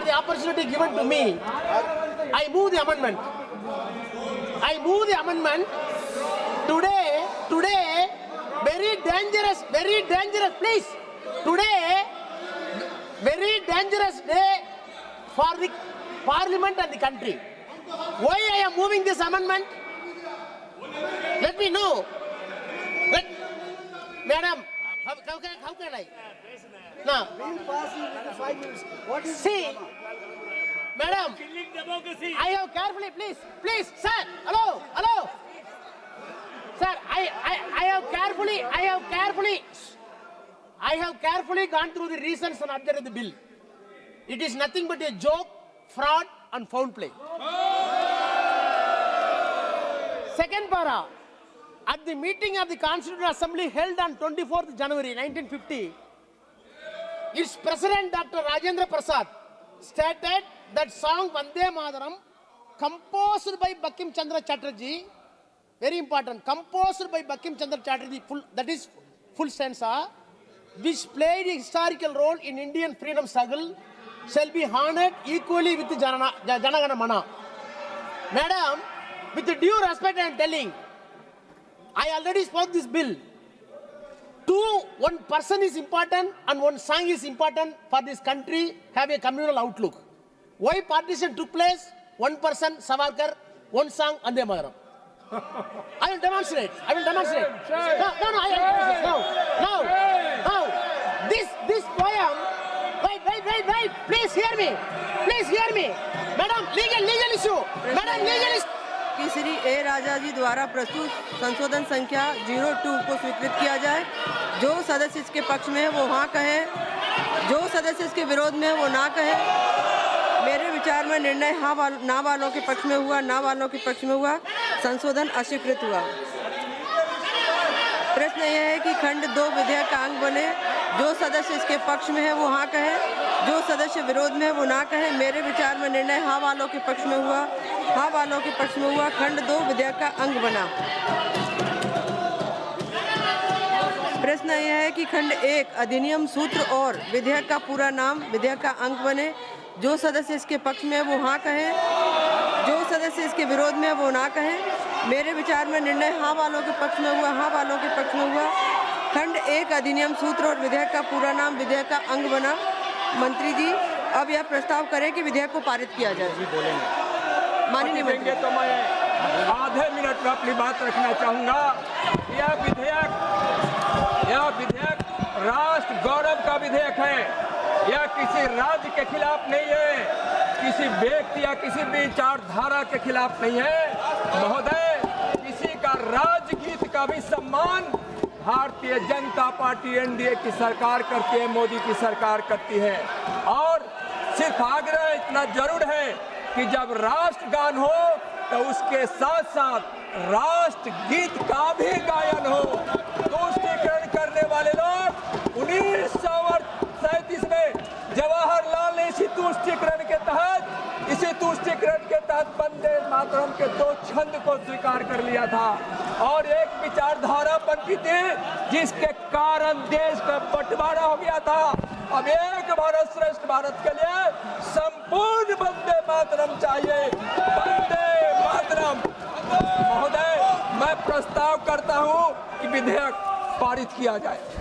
for the opportunity given to me. I move the amendment. I move the amendment. Today, very dangerous, please. Today, very dangerous day for the parliament and the country. Why I am moving this amendment? Let me know. Madam, how can I? Now, see, madam, I have carefully, please, sir, hello. Sir, I have carefully gone through the reasons and object of the bill. It is nothing but a joke, fraud and foul play. Second para, at the meeting of the Constituent Assembly held on 24th January 1950, its President Dr. Rajendra Prasad stated that song Vande Mataram, composed by Bankim Chandra Chatterjee, very important, composed by Bankim Chandra Chatterjee, that is full stanza, which played a historical role in Indian freedom struggle, shall be honored equally with the Jana Gana Mana. Madam, with due respect I am telling, I already spoke this bill. One person is important and one song is important for this country have a communal outlook. Why partition took place? One person, Savarkar, one song, Vande Mataram. I will demonstrate. No. This poem, wait. Please hear me. Madam, legal issue. कि श्री ए राजा जी द्वारा प्रस्तुत संशोधन संख्या 02 को स्वीकृत किया जाए। जो सदस्य इसके पक्ष में है वो हाँ कहे, जो सदस्य इसके विरोध में है वो ना कहे। मेरे विचार में निर्णय हाँ ना वालों के पक्ष में हुआ, संशोधन अस्वीकृत हुआ। प्रश्न यह है कि खंड 2 विधेयक का अंग बने। जो सदस्य इसके पक्ष में है वो हाँ कहे, जो सदस्य विरोध में है वो ना कहे। मेरे विचार में निर्णय हाँ वालों के पक्ष में हुआ, खंड 2 विधेयक का अंग बना। प्रश्न यह है कि खंड 1 अधिनियम सूत्र और विधेयक का पूरा नाम विधेयक का अंग बने। जो सदस्य इसके पक्ष में है वो हाँ कहे, जो सदस्य इसके विरोध में है वो ना कहे। मेरे विचार में निर्णय हाँ वालों के पक्ष में हुआ, खंड 1 अधिनियम सूत्र और विधेयक का पूरा नाम विधेयक का अंग बना। मंत्री जी अब यह प्रस्ताव करें कि विधेयक को पारित किया जाए। जी बोलेंगे। माननीय मंत्री, तो मैं आधे मिनट में अपनी बात रखना चाहूँगा। यह विधेयक राष्ट्र गौरव का विधेयक है। यह किसी राज्य के खिलाफ नहीं है, किसी व्यक्ति या किसी विचारधारा के खिलाफ नहीं है। महोदय, किसी का राजगीत का भी सम्मान भारतीय जनता पार्टी एनडीए की सरकार करती है, मोदी की सरकार करती है। और सिर्फ आग्रह इतना जरूर है कि जब राष्ट्रगान हो तो उसके साथ साथ राष्ट्रगीत का भी गायन हो। तुष्टीकरण करने वाले लोग 1937 में जवाहरलाल ने इसी तुष्टीकरण के तहत वंदे मातरम के 2 छंद को स्वीकार कर लिया था और एक विचारधारा बनती थी जिसके कारण देश का बंटवारा हो गया था। अब एक भारत श्रेष्ठ भारत के लिए संपूर्ण वंदे मातरम चाहिए। वंदे मातरम। महोदय, मैं प्रस्ताव करता हूं कि विधेयक पारित किया जाए।